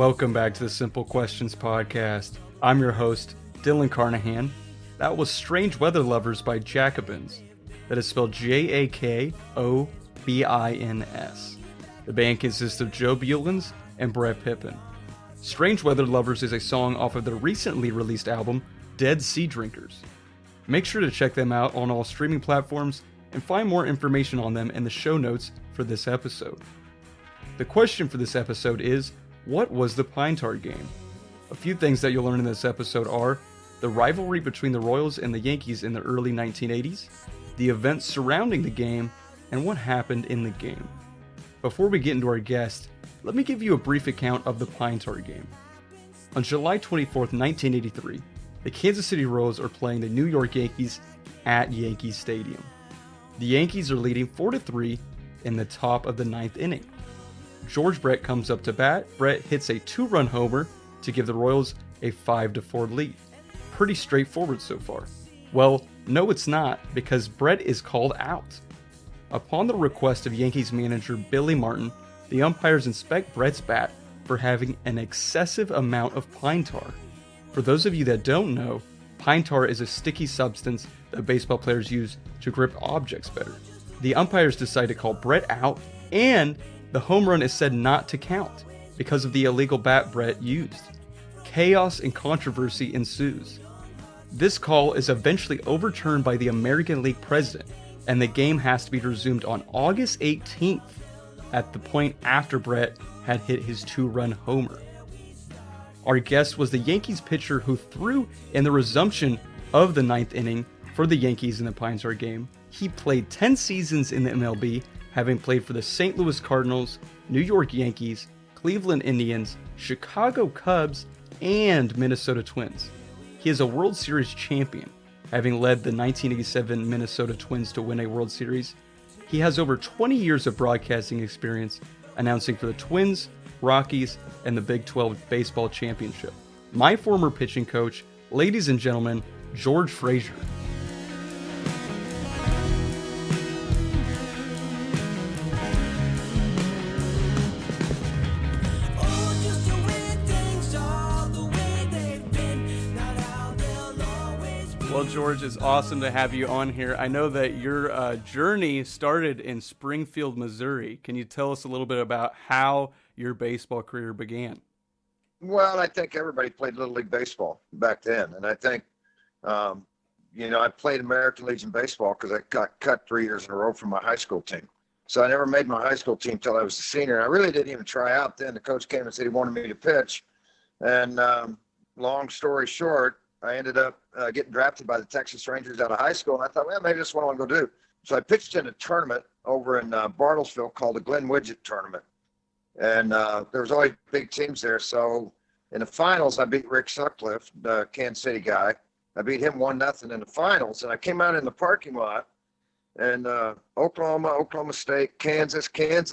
Welcome back to the Simple Questions Podcast. I'm your host, Dylan Carnahan. That was Strange Weather Lovers by Jakobins. That is spelled Jakobins. The band consists of Joe Bulens and Brett Pippin. Strange Weather Lovers is a song off of their recently released album, Dead Sea Drinkers. Make sure to check them out on all streaming platforms and find more information on them in the show notes for this episode. The question for this episode is, what was the Pine Tar game? A few things that you'll learn in this episode are the rivalry between the Royals and the Yankees in the early 1980s, the events surrounding the game, and what happened in the game. Before we get into our guest, let me give you a brief account of the Pine Tar game. On July 24th, 1983, the Kansas City Royals are playing the New York Yankees at Yankee Stadium. The Yankees are leading 4-3 in the top of the ninth inning. George Brett comes up to bat. Brett hits a 2-run homer to give the Royals a 5-4 lead. Pretty straightforward so far. Well, no it's not, because Brett is called out. Upon the request of Yankees manager Billy Martin, the umpires inspect Brett's bat for having an excessive amount of pine tar. For those of you that don't know, pine tar is a sticky substance that baseball players use to grip objects better. The umpires decide to call Brett out, and the home run is said not to count because of the illegal bat Brett used. Chaos and controversy ensues. This call is eventually overturned by the American League president, and the game has to be resumed on August 18th, at the point after Brett had hit his 2-run homer. Our guest was the Yankees pitcher who threw in the resumption of the ninth inning for the Yankees in the Pine Tar game. He played 10 seasons in the MLB, having played for the St. Louis Cardinals, New York Yankees, Cleveland Indians, Chicago Cubs, and Minnesota Twins. He is a World Series champion, having led the 1987 Minnesota Twins to win a World Series. He has over 20 years of broadcasting experience, announcing for the Twins, Rockies, and the Big 12 Baseball Championship. My former pitching coach, ladies and gentlemen, George Frazier. Well, George, it's awesome to have you on here. I know that your journey started in Springfield, Missouri. Can you tell us a little bit about how your baseball career began? Well, I think everybody played Little League Baseball back then. And I think, I played American Legion Baseball because I got cut 3 years in a row from my high school team. So I never made my high school team till I was a senior. And I really didn't even try out then. The coach came and said he wanted me to pitch. And long story short, I ended up getting drafted by the Texas Rangers out of high school, and I thought, well, maybe that's what I want to go do. So I pitched in a tournament over in Bartlesville called the Glen Widget Tournament, and there was always big teams there. So in the finals, I beat Rick Sutcliffe, the Kansas City guy. I beat him 1-0 in the finals, and I came out in the parking lot, and Oklahoma State, Kansas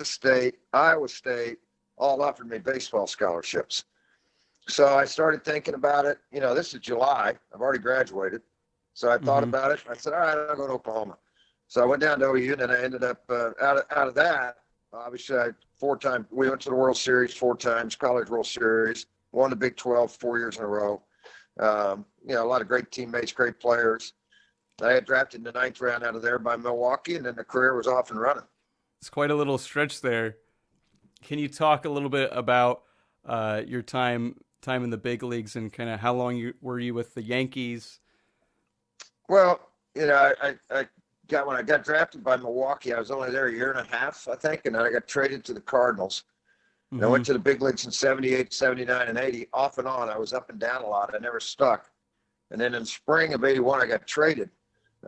State, Iowa State all offered me baseball scholarships. So I started thinking about it. This is July. I've already graduated. So I thought about it. I said, all right, I'll go to Oklahoma. So I went down to OU, and then I ended up out of that. Obviously, we went to the World Series 4 times, College World Series, won the Big 12 4 years in a row. A lot of great teammates, great players. I got drafted in the 9th round out of there by Milwaukee, and then the career was off and running. It's quite a little stretch there. Can you talk a little bit about your time in the big leagues and kind of how long were you with the Yankees? Well, when I got drafted by Milwaukee, I was only there a year and a half, I think, and then I got traded to the Cardinals. And I went to the big leagues in 78, 79, and 80. Off and on, I was up and down a lot. I never stuck. And then in spring of 81, I got traded,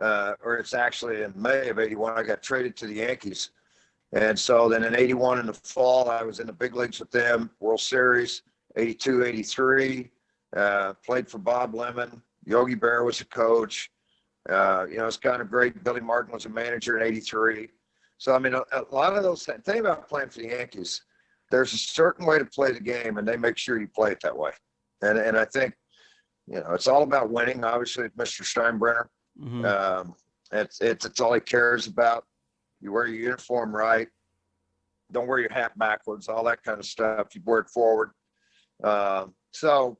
or it's actually in May of 81, I got traded to the Yankees. And so then in 81 in the fall, I was in the big leagues with them, World Series, 82, 83, played for Bob Lemon. Yogi Berra was a coach. It's kind of great. Billy Martin was a manager in 83. So, a lot of those things. The thing about playing for the Yankees, there's a certain way to play the game, and they make sure you play it that way. And I think, it's all about winning. Obviously, Mr. Steinbrenner. It's all he cares about. You wear your uniform right. Don't wear your hat backwards, all that kind of stuff. You wear it forward. So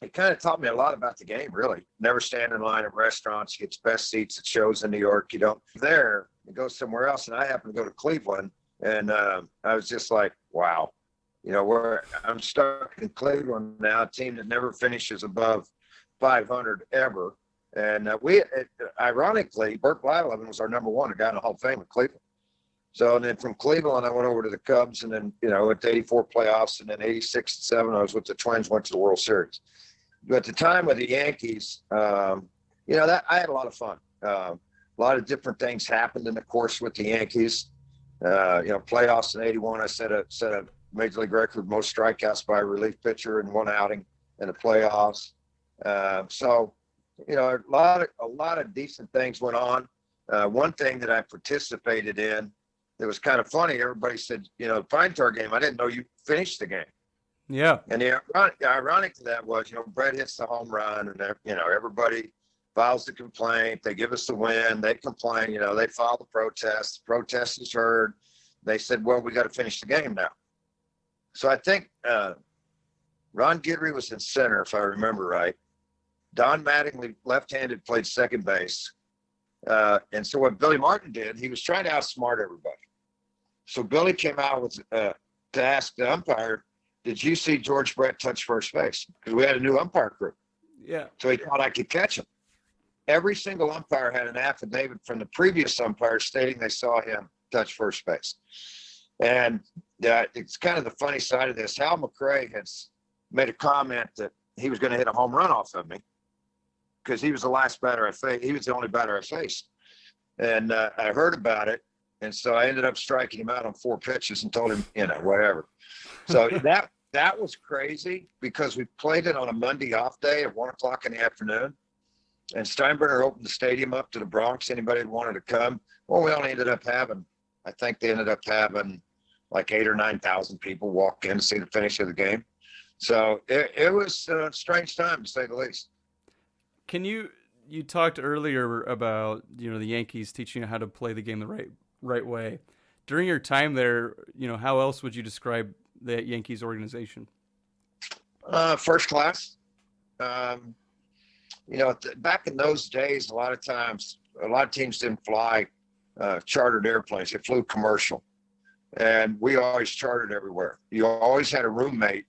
it kind of taught me a lot about the game, really. Never stand in line at restaurants. You get the best seats at shows in New York. You don't there, you go somewhere else. And I happened to go to Cleveland, and I was just like, wow, where I'm stuck in Cleveland now, a team that never finishes above 500 ever. And ironically, Burt Blyleven was our number one, a guy in the Hall of Fame in Cleveland. So, and then from Cleveland, I went over to the Cubs, and then, at the 84 playoffs, and then 86 and 7, I was with the Twins, went to the World Series. But at the time with the Yankees, that I had a lot of fun. A lot of different things happened in the course with the Yankees. Playoffs in 81, I set a major league record, most strikeouts by a relief pitcher in one outing in the playoffs. So, a lot of decent things went on. One thing that I participated in that was kind of funny, everybody said, Pine Tar game, I didn't know you finished the game. Yeah. And the ironic to that was, Brett hits the home run, and everybody files the complaint. They give us the win. They complain. They file the protest. The protest is heard. They said, well, we got to finish the game now. So I think Ron Guidry was in center, if I remember right. Don Mattingly, left-handed, played second base. And so what Billy Martin did, he was trying to outsmart everybody. So Billy came out with to ask the umpire, did you see George Brett touch first base? Because we had a new umpire crew. Yeah. So he thought I could catch him. Every single umpire had an affidavit from the previous umpire stating they saw him touch first base. And it's kind of the funny side of this. Hal McRae has made a comment that he was going to hit a home run off of me because he was the last batter I faced. He was the only batter I faced. And I heard about it. And so I ended up striking him out on 4 pitches and told him, whatever. So that was crazy because we played it on a Monday off day at 1:00 in the afternoon. And Steinbrenner opened the stadium up to the Bronx. Anybody that wanted to come. Well, we only ended up having, I think they ended up having like 8,000 or 9,000 people walk in to see the finish of the game. So it was a strange time, to say the least. Can you talked earlier about, the Yankees teaching you how to play the game the right way. During your time there, how else would you describe the Yankees organization? First class. Back in those days, a lot of teams didn't fly chartered airplanes. They flew commercial. And we always chartered everywhere. You always had a roommate.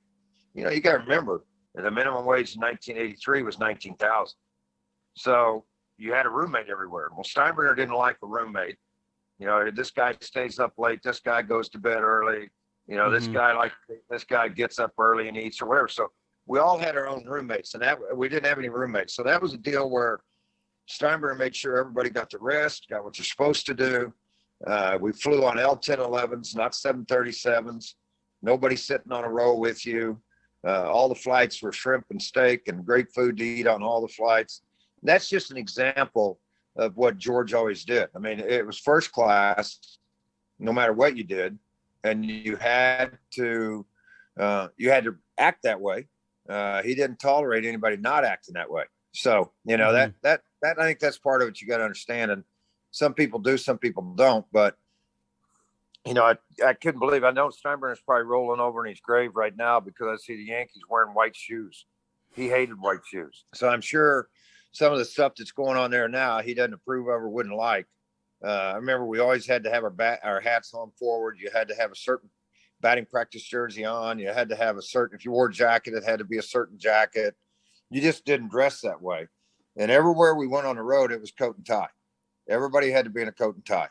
You got to remember, the minimum wage in 1983 was $19,000. So you had a roommate everywhere. Well, Steinbrenner didn't like a roommate. This guy stays up late. This guy goes to bed early. This guy gets up early and eats or whatever. So we all had our own roommates, and that we didn't have any roommates. So that was a deal where Steinbrenner made sure everybody got the rest, got what they're supposed to do. We flew on L-1011s, not 737s. Nobody sitting on a row with you. All the flights were shrimp and steak and great food to eat on all the flights. And that's just an example of what George always did. I mean, it was first class, no matter what you did, and you had to act that way. He didn't tolerate anybody not acting that way. So that I think that's part of it. You got to understand. And some people do, some people don't. But I couldn't believe. I know Steinbrenner's probably rolling over in his grave right now because I see the Yankees wearing white shoes. He hated white shoes. So I'm sure some of the stuff that's going on there now, he doesn't approve of or wouldn't like. I remember we always had to have our hats on forward. You had to have a certain batting practice jersey on. You had to have if you wore a jacket, it had to be a certain jacket. You just didn't dress that way. And everywhere we went on the road, it was coat and tie. Everybody had to be in a coat and tie.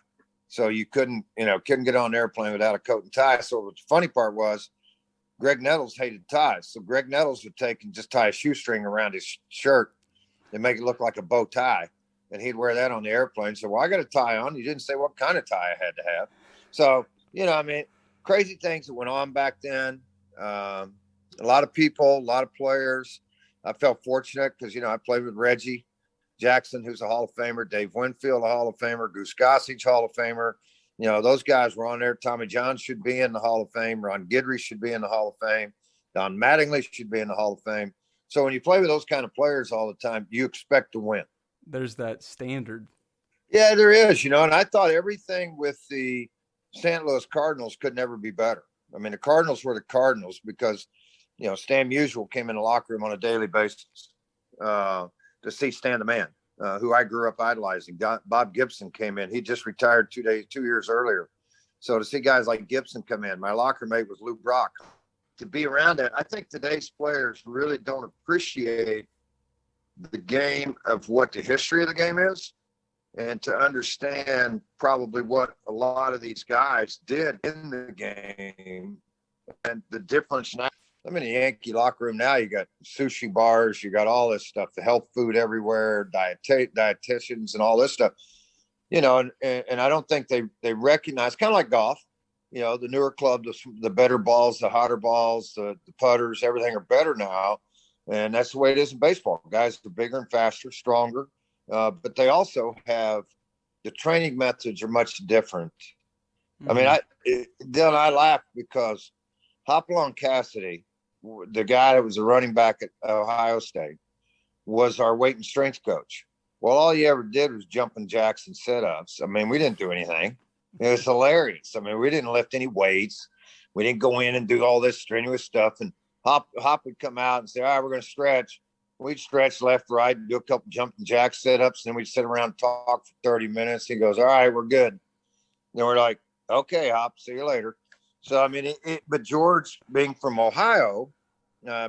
So you couldn't get on an airplane without a coat and tie. So the funny part was Greg Nettles hated ties. So Greg Nettles would take and just tie a shoestring around his shirt and make it look like a bow tie. And he'd wear that on the airplane. So, well, I got a tie on. You didn't say what kind of tie I had to have. So, crazy things that went on back then. A lot of people, a lot of players. I felt fortunate because, I played with Reggie Jackson, who's a Hall of Famer, Dave Winfield, a Hall of Famer, Goose Gossage, Hall of Famer. Those guys were on there. Tommy John should be in the Hall of Fame. Ron Guidry should be in the Hall of Fame. Don Mattingly should be in the Hall of Fame. So when you play with those kind of players all the time, you expect to win. There's that standard. Yeah, there is, and I thought everything with the St. Louis Cardinals could never be better. I mean, the Cardinals were the Cardinals because Stan Musial came in the locker room on a daily basis to see Stan the Man, who I grew up idolizing. Bob Gibson came in. He just retired 2 years earlier. So to see guys like Gibson come in, my locker mate was Lou Brock. To be around that, I think today's players really don't appreciate the game of what the history of the game is, and to understand probably what a lot of these guys did in the game and the difference now. I'm in a Yankee locker room now. You got sushi bars, you got all this stuff, the health food everywhere, dietitians and all this stuff. And I don't think they recognize, kind of like golf, the newer club, the better balls, the hotter balls, the putters, everything are better now. And that's the way it is in baseball. Guys are bigger and faster, stronger, but they also have the training methods are much different. Mm-hmm. I mean, Dylan, I laugh because Hopalong Cassidy, the guy that was a running back at Ohio State, was our weight and strength coach. Well, all he ever did was jumping jacks and sit-ups. I mean, we didn't do anything. It was hilarious. I mean, we didn't lift any weights. We didn't go in and do all this strenuous stuff. And Hop would come out and say, all right, we're going to stretch. We'd stretch left, right, and do a couple jumping jack sit-ups. And then we'd sit around and talk for 30 minutes. He goes, all right, we're good. And then we're like, okay, Hop, see you later. So, I mean, but George, being from Ohio,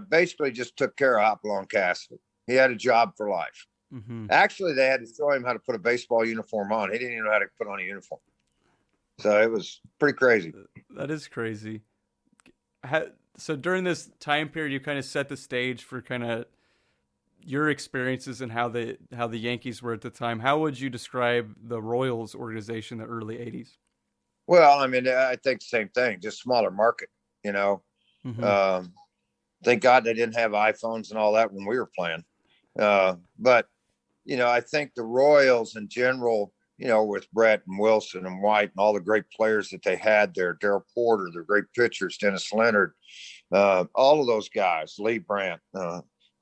basically just took care of Hopalong Cassidy. He had a job for life. Mm-hmm. Actually, they had to show him how to put a baseball uniform on. He didn't even know how to put on a uniform. So it was pretty crazy. That is crazy. So during this time period, you kind of set the stage for kind of your experiences and how the Yankees were at the time. How would you describe the Royals organization in the early 80s? Well, I mean, I think the same thing, just smaller market, Mm-hmm. Thank God they didn't have iPhones and all that when we were playing. But, I think the Royals in general, with Brett and Wilson and White and all the great players that they had there, Darrell Porter, the great pitchers, Dennis Leonard, all of those guys, Lee Brandt,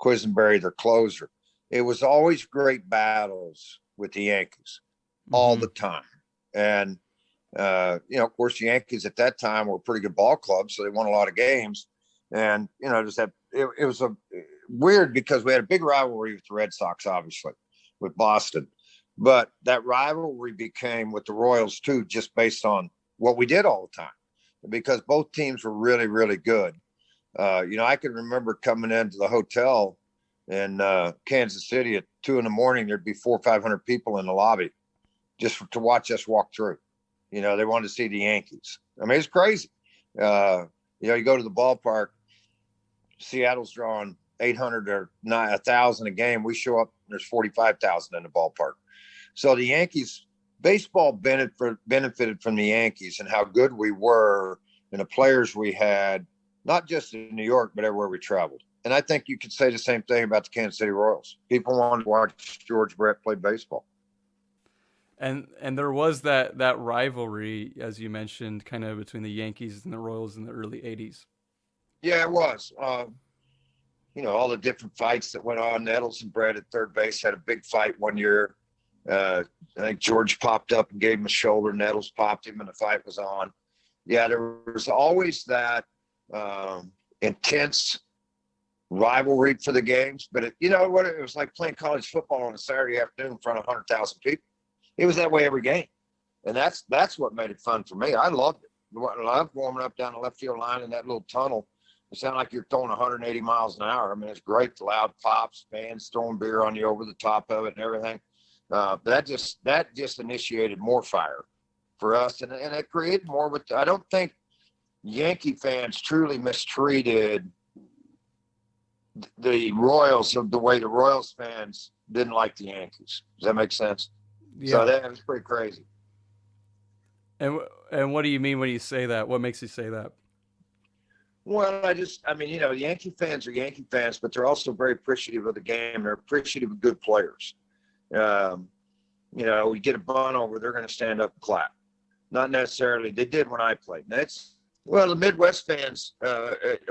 Quisenberry, their closer. It was always great battles with the Yankees all the time. And, of course, the Yankees at that time were a pretty good ball club, so they won a lot of games. And, it was weird because we had a big rivalry with the Red Sox, obviously, with Boston. But that rivalry became with the Royals, too, just based on what we did all the time, because both teams were really, really good. I can remember coming into the hotel in Kansas City at 2 a.m. There'd be 400 or 500 people in the lobby just to watch us walk through. They wanted to see the Yankees. I mean, it's crazy. You go to the ballpark, Seattle's drawing 800 or 1,000 a game. We show up, there's 45,000 in the ballpark. So the Yankees, baseball benefited from the Yankees and how good we were and the players we had, not just in New York, but everywhere we traveled. And I think you could say the same thing about the Kansas City Royals. People wanted to watch George Brett play baseball. And there was that rivalry, as you mentioned, kind of between the Yankees and the Royals in the early 80s. Yeah, it was. All the different fights that went on. Nettles and Brett at third base had a big fight one year. I think George popped up and gave him a shoulder. Nettles popped him and the fight was on. Yeah, there was always that intense rivalry for the games. But it was like playing college football on a Saturday afternoon in front of 100,000 people. It was that way every game. And that's what made it fun for me. I loved it. I loved warming up down the left field line in that little tunnel. It sounded like you're throwing 180 miles an hour. I mean, it's great, the loud pops, fans throwing beer on you over the top of it and everything. That just initiated more fire for us. And it created more. But I don't think Yankee fans truly mistreated the Royals of the way the Royals fans didn't like the Yankees. Does that make sense? Yeah. So that was pretty crazy. And what do you mean when you say that? What makes you say that? Well, the Yankee fans are Yankee fans, but they're also very appreciative of the game. They're appreciative of good players. We get a bunt over, they're going to stand up and clap. Not necessarily. They did when I played. The Midwest fans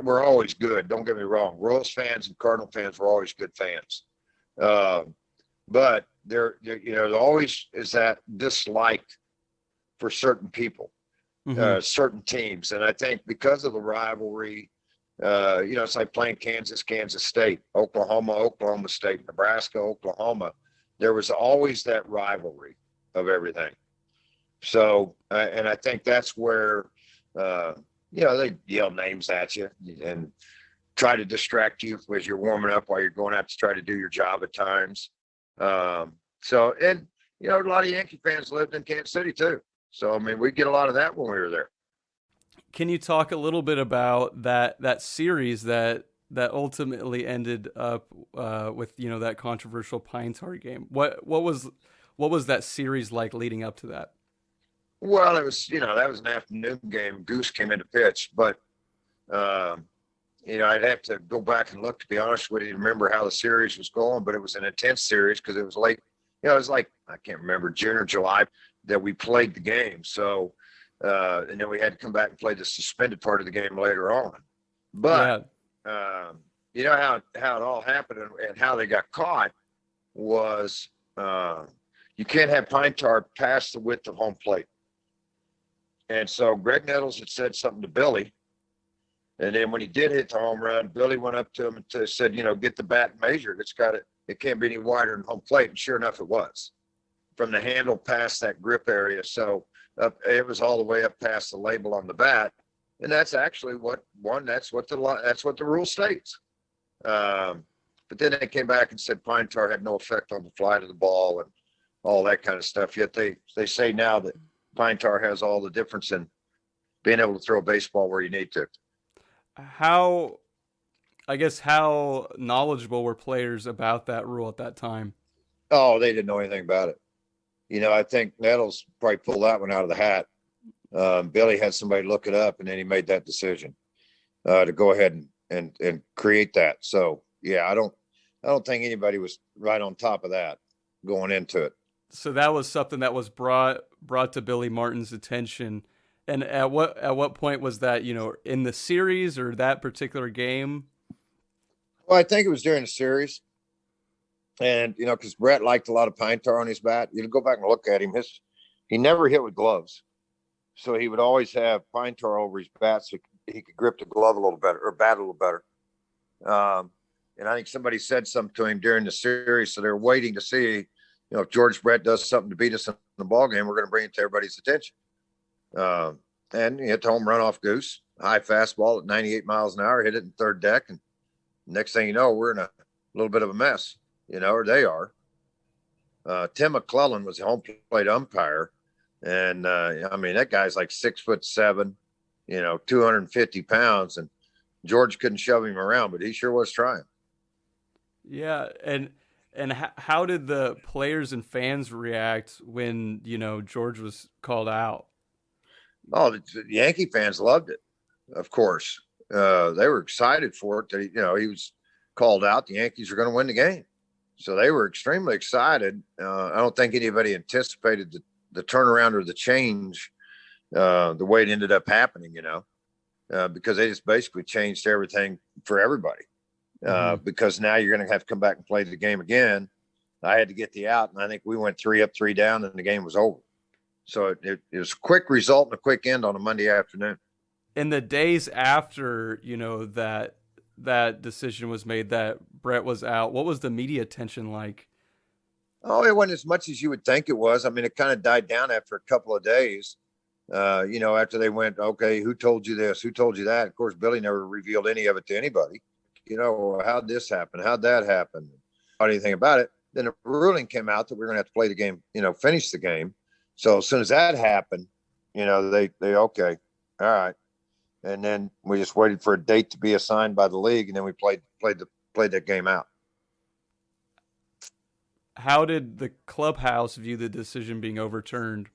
were always good. Don't get me wrong. Royals fans and Cardinal fans were always good fans. But there always is that dislike for certain people, certain teams. And I think because of the rivalry It's like playing Kansas, Kansas State, Oklahoma, Oklahoma State, Nebraska, Oklahoma. There was always that rivalry of everything. So, and I think that's where, they yell names at you and try to distract you as you're warming up while you're going out to try to do your job at times. A lot of Yankee fans lived in Kansas City too. So, I mean, we get a lot of that when we were there. Can you talk a little bit about that series that ultimately ended up with that controversial Pine Tar game? What was that series like leading up to that? Well, it was that was an afternoon game. Goose came in to pitch, but I'd have to go back and look, to be honest with you, to remember how the series was going. But it was an intense series because it was late. It was like, I can't remember, June or July that we played the game. So. And then we had to come back and play the suspended part of the game later on. But how it all happened and how they got caught was you can't have pine tar past the width of home plate. And so Greg Nettles had said something to Billy. And then when he did hit the home run, Billy went up to him and said, get the bat and measure it. It can't be any wider than home plate. And sure enough, it was from the handle past that grip area. So it was all the way up past the label on the bat, and that's actually that's what the rule states. But then they came back and said pine tar had no effect on the flight of the ball and all that kind of stuff. Yet they say now that pine tar has all the difference in being able to throw a baseball where you need to. How knowledgeable were players about that rule at that time? Oh, they didn't know anything about it. I think Nettles probably pulled that one out of the hat. Billy had somebody look it up, and then he made that decision to go ahead and create that. So, yeah, I don't think anybody was right on top of that going into it. So that was something that was brought to Billy Martin's attention. And at what point was that, in the series or that particular game? Well, I think it was during the series. And, because Brett liked a lot of pine tar on his bat. You go back and look at him. He never hit with gloves. So he would always have pine tar over his bat so he could grip the glove a little better or bat a little better. And I think somebody said something to him during the series. So they're waiting to see, if George Brett does something to beat us in the ball game, we're going to bring it to everybody's attention. And he hit the home run off Goose, high fastball at 98 miles an hour, hit it in third deck. And next thing you know, we're in a little bit of a mess. Or they are. Tim McClellan was the home plate umpire. And, that guy's like 6'7", 250 pounds. And George couldn't shove him around, but he sure was trying. Yeah. And how did the players and fans react when, George was called out? Oh, the Yankee fans loved it, of course. They were excited for it. That, he was called out. The Yankees are going to win the game. So they were extremely excited. I don't think anybody anticipated the turnaround or the change the way it ended up happening, because they just basically changed everything for everybody. Because now you're going to have to come back and play the game again. I had to get the out, and I think we went 3 up, 3 down, and the game was over. So it was a quick result and a quick end on a Monday afternoon. In the days after, that decision was made, that Brett was out, what was the media attention like? Oh, it wasn't as much as you would think it was. I mean, it kind of died down after a couple of days. After they went, okay, who told you this? Who told you that? Of course, Billy never revealed any of it to anybody. How'd this happen? How'd that happen? Not anything about it. Then a ruling came out that we're going to have to play the game, finish the game. So as soon as that happened, they okay, all right. And then we just waited for a date to be assigned by the league, and then we played that game out. How did the clubhouse view the decision being overturned?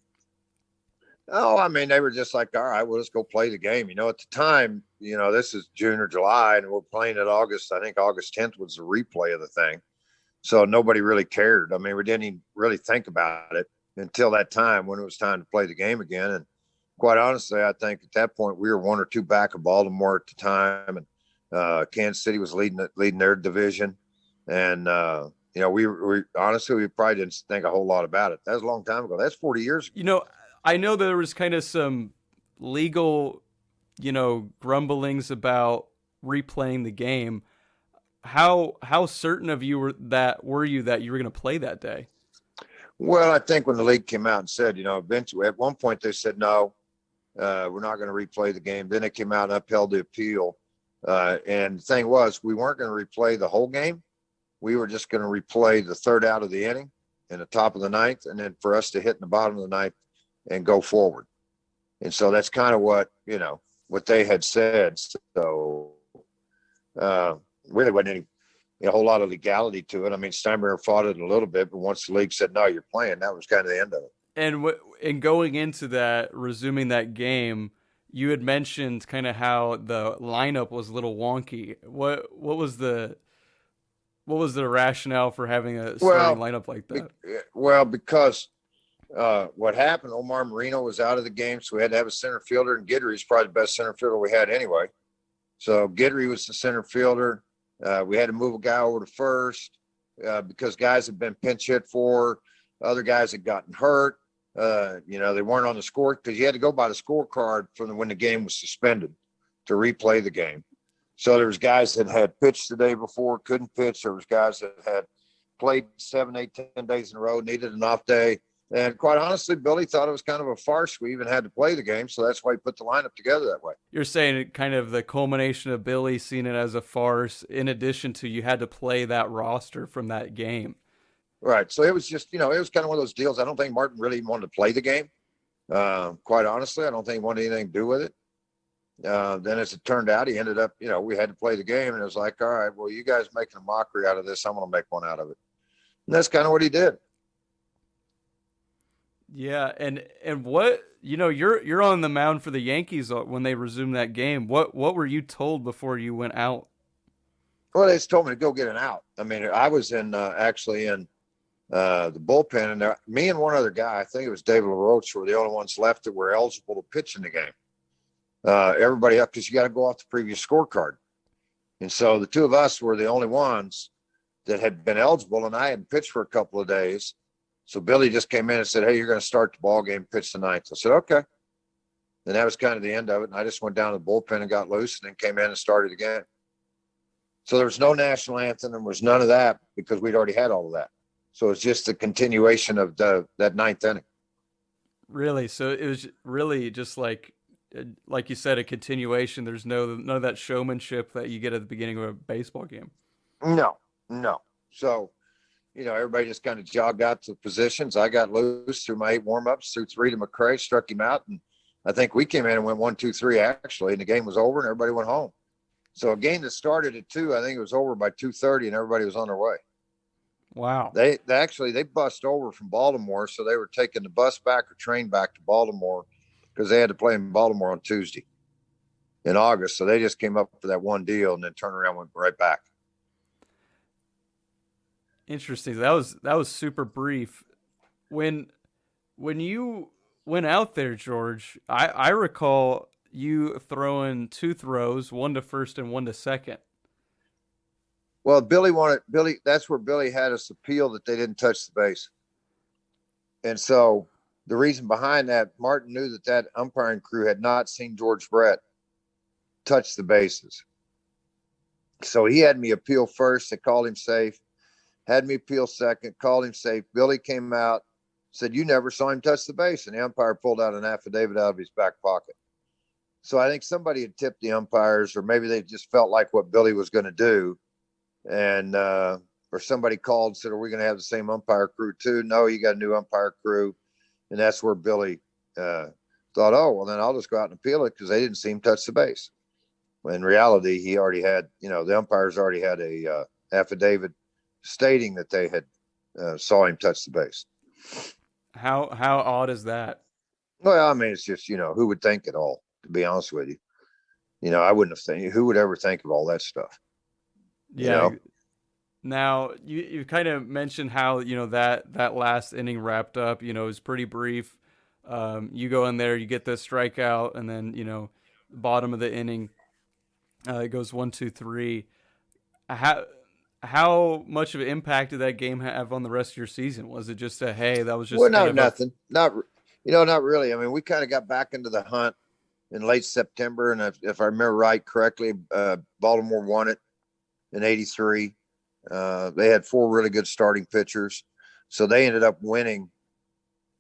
Oh, I mean, they were just like, all right, well, let's go play the game. At the time, this is June or July, and we're playing at August. I think August 10th was the replay of the thing. So nobody really cared. I mean, we didn't even really think about it until that time when it was time to play the game again. And quite honestly, I think at that point we were 1 or 2 back of Baltimore at the time, and Kansas City was leading their division. And we honestly probably didn't think a whole lot about it. That was a long time ago. That's 40 years ago. I know there was kind of some legal, grumblings about replaying the game. How certain of you were you that you were going to play that day? Well, I think when the league came out and said, eventually at one point they said, no, we're not going to replay the game. Then it came out and upheld the appeal. And the thing was, we weren't going to replay the whole game. We were just going to replay the third out of the inning and the top of the ninth, and then for us to hit in the bottom of the ninth and go forward. And so that's kind of what they had said. So really wasn't any a whole lot of legality to it. I mean, Steinbrenner fought it a little bit, but once the league said, no, you're playing, that was kind of the end of it. And going into that, resuming that game, you had mentioned kind of how the lineup was a little wonky. What was the rationale for having a starting lineup like that? Because what happened, Omar Marino was out of the game, so we had to have a center fielder, and Guidry's probably the best center fielder we had anyway. So Guidry was the center fielder. We had to move a guy over to first because guys had been pinch hit for. Other guys had gotten hurt. They weren't on the score because you had to go by the scorecard from when the game was suspended to replay the game. So there was guys that had pitched the day before, couldn't pitch. There was guys that had played 7, 8, 10 days in a row, needed an off day. And quite honestly, Billy thought it was kind of a farce. We even had to play the game, so that's why he put the lineup together that way. You're saying kind of the culmination of Billy seeing it as a farce, in addition to you had to play that roster from that game. Right. So it was just, it was kind of one of those deals. I don't think Martin really wanted to play the game. Quite honestly, I don't think he wanted anything to do with it. Then as it turned out, he ended up, we had to play the game, and it was like, all right, well, you guys making a mockery out of this, I'm going to make one out of it. And that's kind of what he did. Yeah, and what you're on the mound for the Yankees when they resumed that game. What were you told before you went out? Well, they just told me to go get an out. I mean, I was actually in the bullpen, and me and one other guy, I think it was David LaRoche, were the only ones left that were eligible to pitch in the game. Everybody up because you got to go off the previous scorecard, and so the two of us were the only ones that had been eligible, and I hadn't pitched for a couple of days. So Billy just came in and said, hey, you're going to start the ball game, pitch the ninth. I said, okay. And that was kind of the end of it. And I just went down to the bullpen and got loose and then came in and started again. So there was no national anthem. There was none of that because we'd already had all of that. So it's just the continuation of that ninth inning. Really? So it was really just like you said, a continuation. There's none of that showmanship that you get at the beginning of a baseball game. No. So, everybody just kind of jogged out to positions. I got loose through my 8 warm-ups, threw 3 to McCray, struck him out, and I think we came in and went 1, 2, 3 actually, and the game was over and everybody went home. So a game that started at 2, I think it was over by 2:30 and everybody was on their way. Wow. They bussed over from Baltimore, so they were taking the bus back or train back to Baltimore because they had to play in Baltimore on Tuesday in August. So they just came up for that one deal and then turned around and went right back. Interesting. That was super brief. When you went out there, George, I recall you throwing 2 throws, 1 to first and 1 to second. Well, that's where Billy had us appeal that they didn't touch the base. And so the reason behind that, Martin knew that umpiring crew had not seen George Brett touch the bases. So he had me appeal first. They called him safe. Had me appeal second, called him safe. Billy came out, said, you never saw him touch the base. And the umpire pulled out an affidavit out of his back pocket. So I think somebody had tipped the umpires, or maybe they just felt like what Billy was going to do. And, or somebody called and said, are we going to have the same umpire crew too? No, you got a new umpire crew. And that's where Billy thought, oh, well, then I'll just go out and appeal it because they didn't see him touch the base. When in reality, he already had, the umpires already had a affidavit stating that they had saw him touch the base. How odd is that? Well, I mean, it's just, who would think it all, to be honest with you. I wouldn't have think, who would ever think of all that stuff? Yeah. Now you kind of mentioned how, that last inning wrapped up, it was pretty brief. You go in there, you get the strikeout, and then, bottom of the inning, it goes 1, 2, 3. How much of an impact did that game have on the rest of your season? Was it just that was just nothing? Not really. I mean, we kind of got back into the hunt in late September. And if I remember right correctly, Baltimore won it in 83. They had 4 really good starting pitchers. So they ended up winning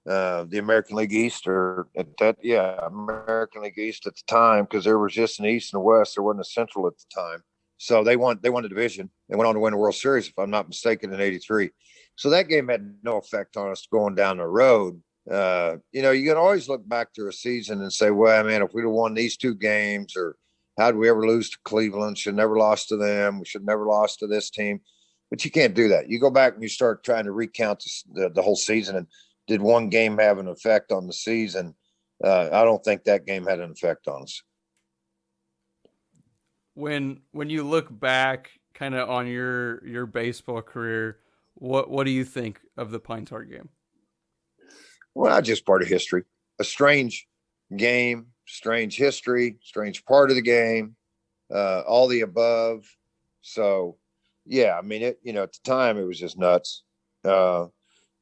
the American League East, American League East at the time, because there was just an East and a West. There wasn't a Central at the time. So they won the division. They went on to win the World Series, if I'm not mistaken, in 83. So that game had no effect on us going down the road. You can always look back through a season and say, well, man, if we'd have won these 2 games, or how did we ever lose to Cleveland? Should never lost to them. We should never lost to this team. But you can't do that. You go back and you start trying to recount the whole season, and did one game have an effect on the season? I don't think that game had an effect on us. When you look back kind of on your baseball career, what do you think of the Pine Tar game? Well, just part of history. A strange game, strange history, strange part of the game, all the above. So, yeah, I mean, at the time it was just nuts.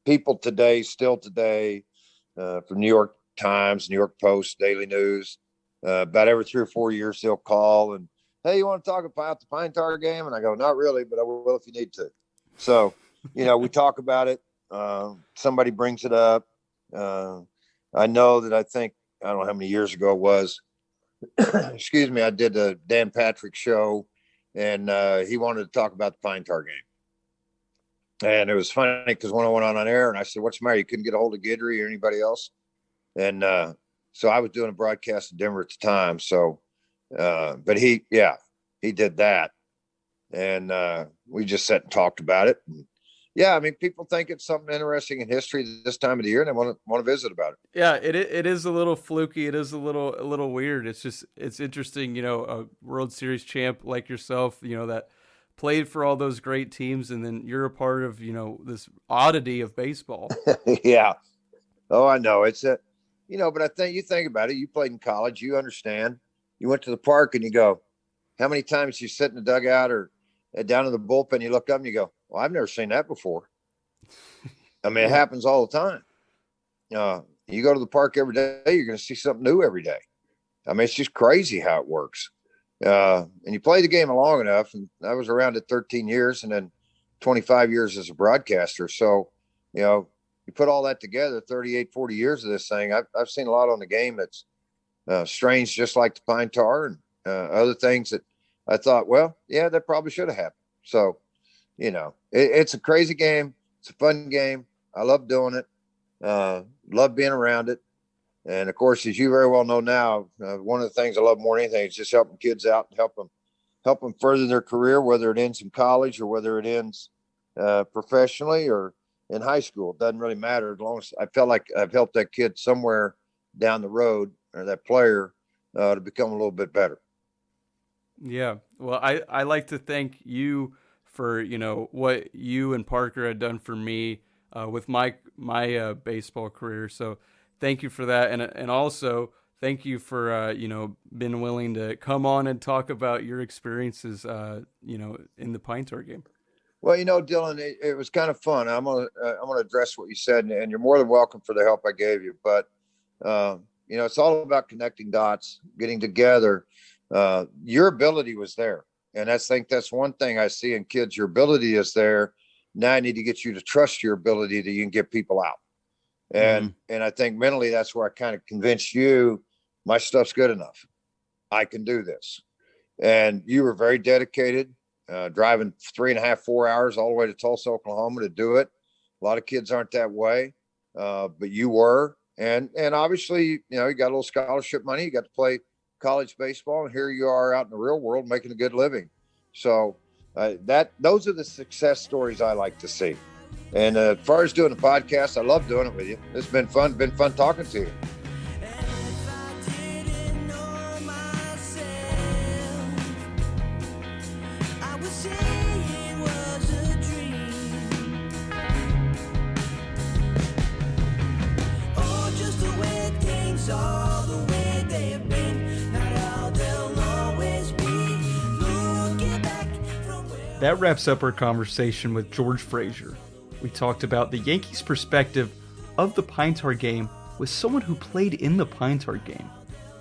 People today, from New York Times, New York Post, Daily News, about every 3 or 4 years, they'll call and, hey, you want to talk about the Pine Tar game? And I go, not really, but I will if you need to. So, we talk about it. Somebody brings it up. I know that I don't know how many years ago it was. Excuse me. I did a Dan Patrick show, and he wanted to talk about the Pine Tar game. And it was funny because when I went on air and I said, what's the matter? You couldn't get a hold of Guidry or anybody else? And so I was doing a broadcast in Denver at the time. So, but he did that. And we just sat and talked about it. And, yeah, I mean, people think it's something interesting in history this time of the year, and they want to visit about it. Yeah, it is a little fluky. It is a little weird. It's interesting, a World Series champ like yourself, that played for all those great teams, and then you're a part of, this oddity of baseball. Yeah. Oh, I know. It's but I think you think about it. You played in college. You understand. You went to the park and you go, how many times you sit in the dugout or down in the bullpen, you look up and you go, well, I've never seen that before. I mean, it happens all the time. You go to the park every day, you're going to see something new every day. I mean, it's just crazy how it works. And you play the game long enough, and I was around it 13 years and then 25 years as a broadcaster. So, you put all that together, 38, 40 years of this thing. I've seen a lot on the game that's strange, just like the Pine Tar, and other things that I thought, well, yeah, that probably should have happened. So, it's a crazy game. It's a fun game. I love doing it. Love being around it. And of course, as you very well know now, one of the things I love more than anything is just helping kids out and help them further their career, whether it ends in college or whether it ends professionally or in high school. It doesn't really matter, as long as I felt like I've helped that kid somewhere down the road, or that player, to become a little bit better. Yeah. Well, I like to thank you for, what you and Parker had done for me with my baseball career. So thank you for that. And also thank you for, being willing to come on and talk about your experiences, in the Pine Tar game. Well, Dylan, it was kind of fun. I'm gonna address what you said, and you're more than welcome for the help I gave you. But it's all about connecting dots, getting together. Your ability was there, and I think that's one thing I see in kids. Your ability is there. Now I need to get you to trust your ability that you can get people out. And I think mentally that's where I kind of convinced you my stuff's good enough. I can do this. And you were very dedicated. Driving 3.5, 4 hours all the way to Tulsa, Oklahoma to do it. A lot of kids aren't that way, but you were. And obviously, you got a little scholarship money. You got to play college baseball, and here you are out in the real world making a good living. So those are the success stories I like to see. And as far as doing the podcast, I love doing it with you. It's been fun. Been fun talking to you. That wraps up our conversation with George Frazier. We talked about the Yankees' perspective of the Pine Tar game with someone who played in the Pine Tar game.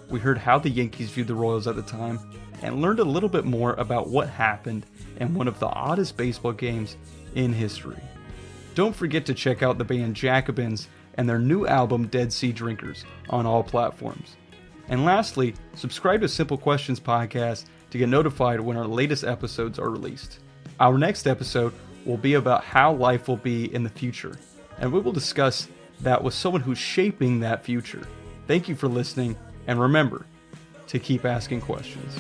we heard how the Yankees viewed the Royals at the time, and learned a little bit more about what happened in one of the oddest baseball games in history. Don't forget to check out the band Jakobins and their new album Dead Sea Drinkers on all platforms. And lastly, subscribe to Simple Questions Podcast to get notified when our latest episodes are released. Our next episode will be about how life will be in the future, and we will discuss that with someone who's shaping that future. Thank you for listening, and remember to keep asking questions.